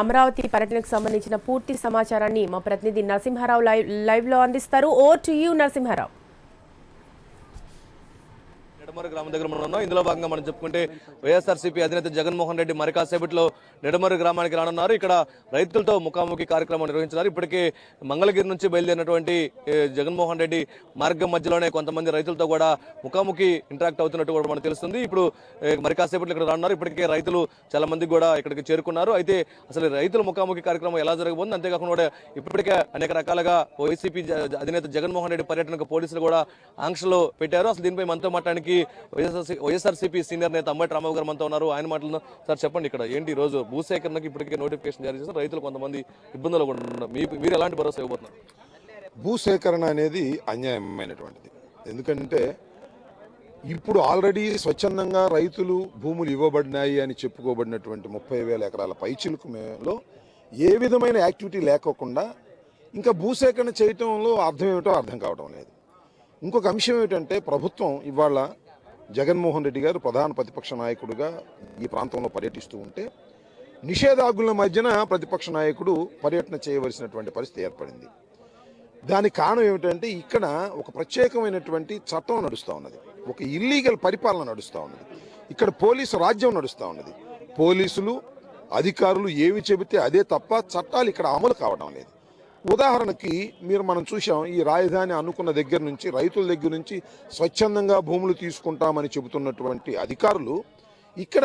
అమరావతి పర్యటనకు సంబంధించిన పూర్తి సమాచారాన్ని మా ప్రతినిధి నరసింహారావు లైవ్ లో అందిస్తారు. Over to you Narasimharao. Nedamaru గ్రామం దగ్గర మనం ఉన్నాం. ఇందులో భాగంగా మనం చెప్పుకుంటే వైఎస్ఆర్సీపీ అధినేత జగన్మోహన్ రెడ్డి మరి కాసేపట్లో నెడమరు గ్రామానికి రానున్నారు. ఇక్కడ రైతులతో ముఖాముఖి కార్యక్రమం నిర్వహించారు. ఇప్పటికే మంగళగిరి నుంచి బయలుదేరినటువంటి జగన్మోహన్ రెడ్డి మార్గం మధ్యలోనే కొంతమంది రైతులతో కూడా ముఖాముఖి ఇంటరాక్ట్ అవుతున్నట్టు కూడా మనకు తెలుస్తుంది. ఇప్పుడు మరి కాసేపట్లో ఇక్కడ రానున్నారు. ఇప్పటికే రైతులు చాలా మంది కూడా ఇక్కడికి చేరుకున్నారు. అయితే అసలు రైతుల ముఖాముఖి కార్యక్రమం ఎలా జరగబోతుంది, అంతేకాకుండా కూడా ఇప్పటికే అనేక రకాలుగా వైసీపీ అధినేత జగన్మోహన్ రెడ్డి పర్యటనకు పోలీసులు కూడా ఆంక్షలు పెట్టారు. అసలు దీనిపై మనతో మాట్లాడడానికి వైఎస్ఆర్సీపీ సీనియర్ నేత అంబటి రామారావు గారు మనతో ఉన్నారు. ఆయన మాటలను సార్ చెప్పండి, ఇక్కడ ఏంటి ఈ రోజు భూసేకరణకి ఇప్పటికే నోటిఫికేషన్ జారీ చేశారు, రైతులు కొంతమంది ఇబ్బందులు కూడా ఉన్నారు, మీరు ఎలాంటి భరోసా ఇవ్వబోతున్నారు? భూసేకరణ అనేది అన్యాయమైనటువంటిది. ఎందుకంటే ఇప్పుడు ఆల్రెడీ స్వచ్ఛందంగా రైతులు భూములు ఇవ్వబడినాయి అని చెప్పుకోబడినటువంటి 30,000 ఎకరాల పైచిలుకులో ఏ విధమైన యాక్టివిటీ లేకోకుండా ఇంకా భూసేకరణ చేయటంలో అర్థం ఏమిటో అర్థం కావడం లేదు. ఇంకొక అంశం ఏమిటంటే ప్రభుత్వం ఇవాళ జగన్మోహన్ రెడ్డి గారు ప్రధాన ప్రతిపక్ష నాయకుడిగా ఈ ప్రాంతంలో పర్యటిస్తూ ఉంటే నిషేధాజ్ఞల మధ్యన ప్రతిపక్ష నాయకుడు పర్యటన చేయవలసినటువంటి పరిస్థితి ఏర్పడింది. దానికి కారణం ఏమిటంటే ఇక్కడ ఒక ప్రత్యేకమైనటువంటి చట్టం నడుస్తూ ఉన్నది, ఒక ఇల్లీగల్ పరిపాలన నడుస్తూ ఉన్నది, ఇక్కడ పోలీసు రాజ్యం నడుస్తూ ఉన్నది. పోలీసులు అధికారులు ఏవి చెబితే అదే తప్ప చట్టాలు ఇక్కడ అమలు కావడం లేదు. ఉదాహరణకి మనం చూసాం, ఈ రాజధాని అనుకున్న దగ్గర నుంచి రైతుల దగ్గర నుంచి స్వచ్ఛందంగా భూములు తీసుకుంటామని చెబుతున్నటువంటి అధికారులు ఇక్కడ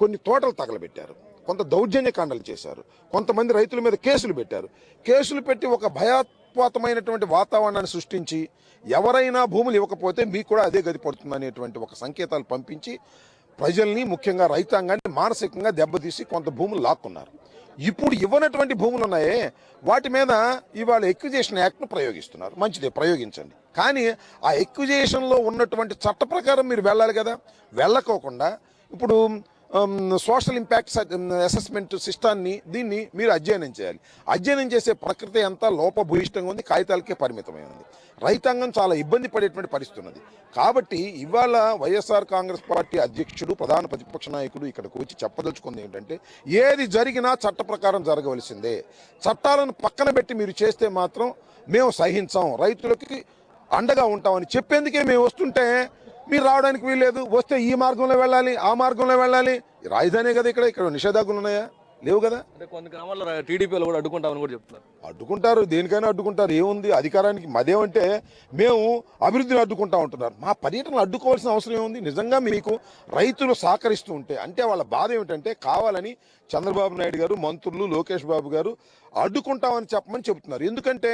కొన్ని తోటలు తగలబెట్టారు, కొంత దౌర్జన్యకాండలు చేశారు, కొంతమంది రైతుల మీద కేసులు పెట్టారు. కేసులు పెట్టి ఒక భయాత్మకమైనటువంటి వాతావరణాన్ని సృష్టించి ఎవరైనా భూములు ఇవ్వకపోతే మీకు కూడా అదే గతి పడుతుంది అనేటువంటి ఒక సంకేతాలు పంపించి ప్రజల్ని, ముఖ్యంగా రైతాంగాన్ని మానసికంగా దెబ్బతీసి కొంత భూములు లాక్కున్నారు. ఇప్పుడు ఇవ్వనటువంటి భూములు ఉన్నాయే వాటి మీద ఇవాళ ఎక్విజేషన్ యాక్ట్ను ప్రయోగిస్తున్నారు. మంచిదే, ప్రయోగించండి. కానీ ఆ ఎక్విజేషన్లో ఉన్నటువంటి చట్ట ప్రకారం మీరు వెళ్ళాలి కదా. వెళ్ళకోకుండా ఇప్పుడు సోషల్ ఇంపాక్ట్ అసెస్మెంట్ సిస్టాన్ని దీన్ని మీరు అధ్యయనం చేయాలి. అధ్యయనం చేసే ప్రకృతి అంతా లోపభూయిష్టంగా ఉంది, కాగితాలకే పరిమితమై ఉంది. రైతాంగం చాలా ఇబ్బంది పడేటువంటి పరిస్థితి ఉన్నది. కాబట్టి ఇవాళ వైఎస్ఆర్ కాంగ్రెస్ పార్టీ అధ్యక్షుడు, ప్రధాన ప్రతిపక్ష నాయకుడు ఇక్కడికి వచ్చి చెప్పదలుచుకుంది ఏంటంటే ఏది జరిగినా చట్ట ప్రకారం జరగవలసిందే. చట్టాలను పక్కన పెట్టి మీరు చేస్తే మాత్రం మేము సహించాం, రైతులకి అండగా ఉంటామని చెప్పేందుకే మేము వస్తుంటే మీరు రావడానికి వీల్లేదు. వస్తే ఈ మార్గంలో వెళ్ళాలి, ఆ మార్గంలో వెళ్ళాలి. రాజధానే కదా, ఇక్కడ నిషేధాజ్ఞలు ఉన్నాయా? లేవు కదా. అంటే కొన్ని గ్రామాల్లో టీడీపీలో కూడా అడ్డుకుంటామని కూడా చెప్తున్నారు. అడ్డుకుంటారు, దేనికైనా అడ్డుకుంటారు. ఏముంది అధికారానికి మదేమంటే మేము అభివృద్ధిని అడ్డుకుంటా ఉంటున్నారు. మా పర్యటనలు అడ్డుకోవాల్సిన అవసరం ఏముంది? నిజంగా మీకు రైతులు సహకరిస్తూ ఉంటే, అంటే వాళ్ళ బాధ ఏమిటంటే కావాలని చంద్రబాబు నాయుడు గారు, మంత్రులు, లోకేష్ బాబు గారు అడ్డుకుంటామని చెప్పమని చెబుతున్నారు. ఎందుకంటే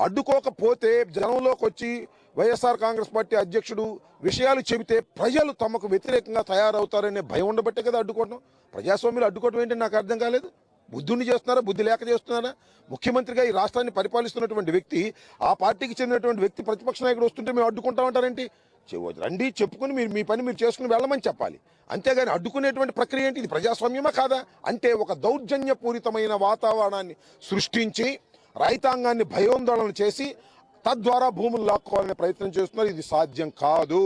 అడ్డుకోకపోతే జనంలోకి వచ్చి వైఎస్ఆర్ కాంగ్రెస్ పార్టీ అధ్యక్షుడు విషయాలు చెబితే ప్రజలు తమకు వ్యతిరేకంగా తయారవుతారనే భయం ఉండబట్టే కదా అడ్డుకోవడం. ప్రజాస్వామ్యంలో అడ్డుకోవడం ఏంటి నాకు అర్థం కాలేదు. బుద్ధుని చేస్తున్నారా, బుద్ధి లేక చేస్తున్నారా? ముఖ్యమంత్రిగా ఈ రాష్ట్రాన్ని పరిపాలిస్తున్నటువంటి వ్యక్తి, ఆ పార్టీకి చెందినటువంటి వ్యక్తి ప్రతిపక్ష నాయకుడు వస్తుంటే మేము అడ్డుకుంటామంటారేంటి? రండి, చెప్పుకుని మీరు మీ పని మీరు చేసుకుని వెళ్ళమని చెప్పాలి. అంతేగాని అడ్డుకునేటువంటి ప్రక్రియ ఏంటి? ఇది ప్రజాస్వామ్యమా కాదా? అంటే ఒక దౌర్జన్యపూరితమైన వాతావరణాన్ని సృష్టించి రైతాంగాన్ని భయోందోళన చేసి తద్వారా భూములు లాక్కోవాలనే ప్రయత్నం చేస్తున్నారు. ఇది సాధ్యం కాదు.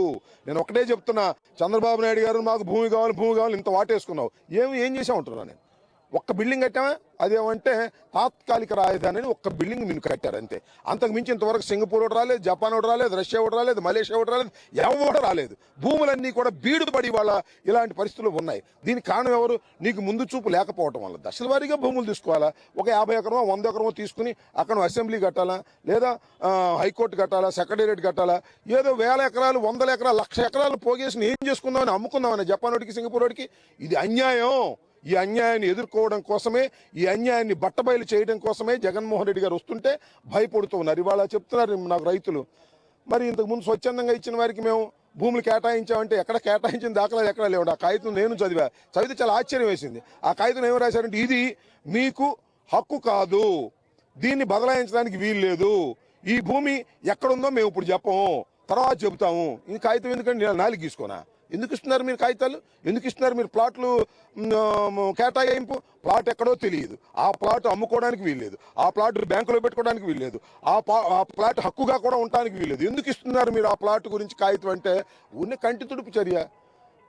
నేను ఒకటే చెప్తున్నా, చంద్రబాబు నాయుడు గారు మాకు భూమి కావాలి ఇంత వాటేసుకున్నావు, ఏం చేసావు అంటున్నా నేను. ఒక్క బిల్డింగ్ కట్టామా? అదేమంటే తాత్కాలిక రాజధాని అని ఒక్క బిల్డింగ్ మీరు కట్టారు అంతే. అంతకు మించి ఇంతవరకు సింగపూర్ ఒకటి రాలేదు, జపాన్ ఒకటి రాలేదు, రష్యా ఒకటి రాలేదు, మలేషియా ఒకటి రాలేదు, ఎవరు రాలేదు. భూములన్నీ కూడా బీడుపడి వాళ్ళ ఇలాంటి పరిస్థితులు ఉన్నాయి. దీనికి కారణం ఎవరు? నీకు ముందు చూపు లేకపోవటం వల్ల. దశల వారీగా భూములు తీసుకోవాలా. ఒక 50 ఎకరమో 100 ఎకరమో తీసుకుని అక్కడ అసెంబ్లీ కట్టాలా, లేదా హైకోర్టు కట్టాలా, సెక్రటేరియట్ కట్టాలా, ఏదో 1000 ఎకరాలు 100 ఎకరాలు 1,00,000 ఎకరాలు పోగేసి ఏం చేసుకుందామని అమ్ముకుందామని జపాన్ వాడికి, సింగపూర్ వాడికి. ఇది అన్యాయం. ఈ అన్యాయాన్ని ఎదుర్కోవడం కోసమే, ఈ అన్యాయాన్ని బట్టబయలు చేయడం కోసమే జగన్మోహన్ రెడ్డి గారు వస్తుంటే భయపడుతూ ఉన్నారు. ఇవాళ చెప్తున్నారు నాకు రైతులు, మరి ఇంతకుముందు స్వచ్ఛందంగా ఇచ్చిన వారికి మేము భూములు కేటాయించామంటే ఎక్కడ కేటాయించిన దాఖలాలు ఎక్కడ లేవు. ఆ కాగితం నేను చదివితే చాలా ఆశ్చర్యం వేసింది. ఆ కాగితం ఏమి రాశారంటే ఇది మీకు హక్కు కాదు, దీన్ని బదలాయించడానికి వీలు లేదు, ఈ భూమి ఎక్కడుందో మేము ఇప్పుడు చెప్పము, తర్వాత చెబుతాము. ఈ కాగితం ఎందుకంటే నేను 4 తీసుకోనా? ఎందుకు ఇస్తున్నారు మీరు కాగితాలు? ఎందుకు ఇస్తున్నారు మీరు ప్లాట్లు కేటాయింపు? ప్లాట్ ఎక్కడో తెలియదు, ఆ ప్లాట్ అమ్ముకోవడానికి వీల్లేదు, ఆ ప్లాట్ బ్యాంకులో పెట్టుకోవడానికి వీల్లేదు, ఆ ప్లాట్ హక్కుగా కూడా ఉండడానికి వీల్లేదు. ఎందుకు ఇస్తున్నారు మీరు ఆ ప్లాట్ గురించి కాగితం? అంటే ఉన్న కంటి తుడుపు చర్య.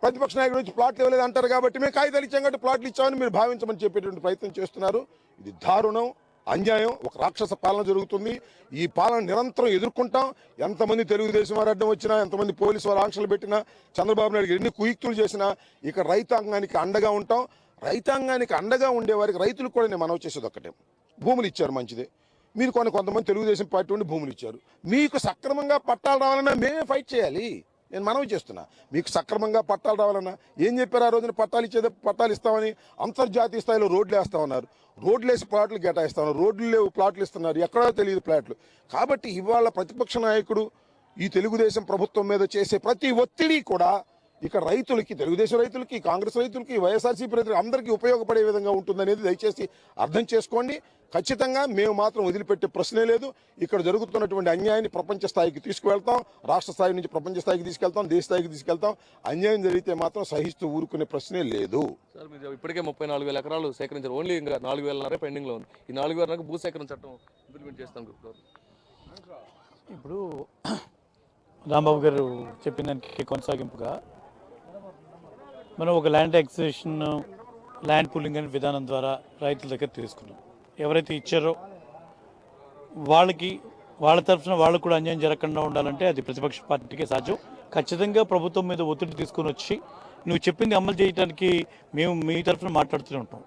ప్రతిపక్ష నాయకుడు వచ్చి ప్లాట్లు ఇవ్వలేదు అంటారు కాబట్టి మేము కాగితాలు ఇచ్చాం కాబట్టి ప్లాట్లు ఇచ్చామని మీరు భావించమని చెప్పేటువంటి ప్రయత్నం చేస్తున్నారు. ఇది దారుణం, అన్యాయం, ఒక రాక్షస పాలన జరుగుతుంది. ఈ పాలన నిరంతరం ఎదుర్కొంటాం. ఎంతమంది తెలుగుదేశం వారు అడ్డం వచ్చినా, ఎంతమంది పోలీసు వారు ఆంక్షలు పెట్టినా, చంద్రబాబు నాయుడు ఎన్ని కుయుక్తులు చేసినా ఇక రైతాంగానికి అండగా ఉంటాం. రైతాంగానికి అండగా ఉండేవారికి రైతులకు కూడా నేను మనవి చేసేది ఒక్కటే, భూములు ఇచ్చారు మంచిదే, మీరు కొంతమంది తెలుగుదేశం పార్టీ ఉండి భూములు ఇచ్చారు. మీకు సక్రమంగా పట్టాలు రావాలన్నా మేమే ఫైట్ చేయాలి. నేను మనవి చేస్తున్నా, మీకు సక్రమంగా పట్టాలు రావాలన్నా ఏం చెప్పారు ఆ రోజున? పట్టాలు ఇస్తామని అంతర్జాతీయ స్థాయిలో రోడ్లు వేస్తామన్నారు. రోడ్లు వేసి ప్లాట్లు కేటాయిస్తామన్నారు. రోడ్లు లేవు, ప్లాట్లు ఇస్తున్నారు, ఎక్కడో తెలియదు ప్లాట్లు. కాబట్టి ఇవాళ ప్రతిపక్ష నాయకుడు ఈ తెలుగుదేశం ప్రభుత్వం మీద చేసే ప్రతి ఒత్తిడి కూడా ఇక్కడ రైతులకి, తెలుగుదేశం రైతులకి, కాంగ్రెస్ రైతులకి, వైఎస్ఆర్సీపీ రైతులకి అందరికీ ఉపయోగపడే విధంగా ఉంటుందనేది దయచేసి అర్థం చేసుకోండి. ఖచ్చితంగా మేము మాత్రం వదిలిపెట్టే ప్రశ్నే లేదు. ఇక్కడ జరుగుతున్నటువంటి అన్యాయాన్ని ప్రపంచ స్థాయికి తీసుకువెళ్తాం, రాష్ట్ర స్థాయి నుంచి ప్రపంచ స్థాయికి తీసుకెళ్తాం, దేశ స్థాయికి తీసుకెళ్తాం. అన్యాయం జరిగితే మాత్రం సహిస్తూ ఊరుకునే ప్రశ్నే లేదు. సార్, మీరు ఇప్పటికే 34,000 ఎకరాలు సేకరించారు. ఓన్లీ ఇంకా 4,000 పెండింగ్లో ఉంది. ఈ 4,000 భూసేకరణ చట్టం ఇంప్లిమెంట్ చేస్తాం. ఇప్పుడు రాంబాబు గారు చెప్పిన దానికి కొనసాగింపుగా మనం ఒక ల్యాండ్ అక్విజిషన్, ల్యాండ్ పూలింగ్ అనే విధానం ద్వారా రైతుల దగ్గర తీసుకున్నాం. ఎవరైతే ఇచ్చారో వాళ్ళ తరఫున వాళ్ళకు కూడా అన్యాయం జరగకుండా ఉండాలంటే అది ప్రతిపక్ష పార్టీకే సాధ్యం. ఖచ్చితంగా ప్రభుత్వం మీద ఒత్తిడి తీసుకొని వచ్చి నువ్వు చెప్పింది అమలు చేయడానికి మేము మీ తరఫున మాట్లాడుతూనే ఉంటాం.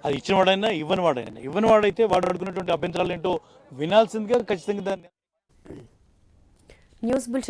అది ఇచ్చిన వాడైనా ఇవ్వని వాడైతే వాడు అడుగుతున్నటువంటి అభ్యంతరాలు ఏంటో వినాల్సిందిగా ఖచ్చితంగా దాన్ని న్యూస్ బులెటిన్